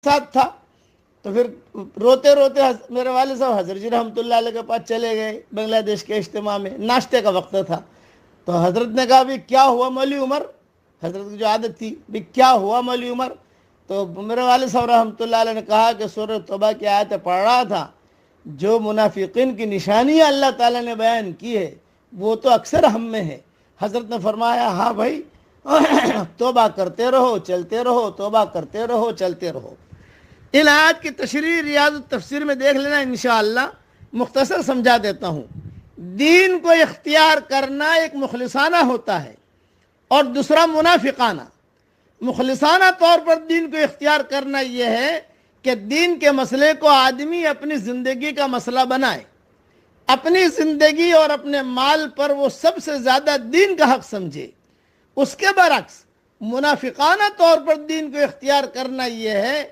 ساتھ تھا. تو پھر روتے روتے میرے والد صاحب حضرت جی رحمۃ اللہ علیہ کے پاس چلے گئے بنگلہ دیش کے اجتماع میں. ناشتے کا وقت تھا. تو حضرت نے کہا بھی کیا ہوا مولوی عمر؟ حضرت کی جو عادت تھی بھی کیا ہوا مولوی عمر؟ تو میرے والد صاحب رحمۃ اللہ علیہ نے کہا کہ سورہ توبہ کی آیتیں پڑھ رہا تھا. جو منافقین کی نشانیاں اللہ تعالیٰ نے بیان کی ہے وہ تو اکثر ہم میں ہے. حضرت نے فرمایا ہاں بھائی توبہ کرتے رہو چلتے رہو، توبہ کرتے رہو چلتے رہو. ان آیات کی تشریح ریاض التفسیر میں دیکھ لینا انشاءاللہ. مختصر سمجھا دیتا ہوں. دین کو اختیار کرنا ایک مخلصانہ ہوتا ہے اور دوسرا منافقانہ. مخلصانہ طور پر دین کو اختیار کرنا یہ ہے کہ دین کے مسئلے کو آدمی اپنی زندگی کا مسئلہ بنائے، اپنی زندگی اور اپنے مال پر وہ سب سے زیادہ دین کا حق سمجھے. اس کے برعکس منافقانہ طور پر دین کو اختیار کرنا یہ ہے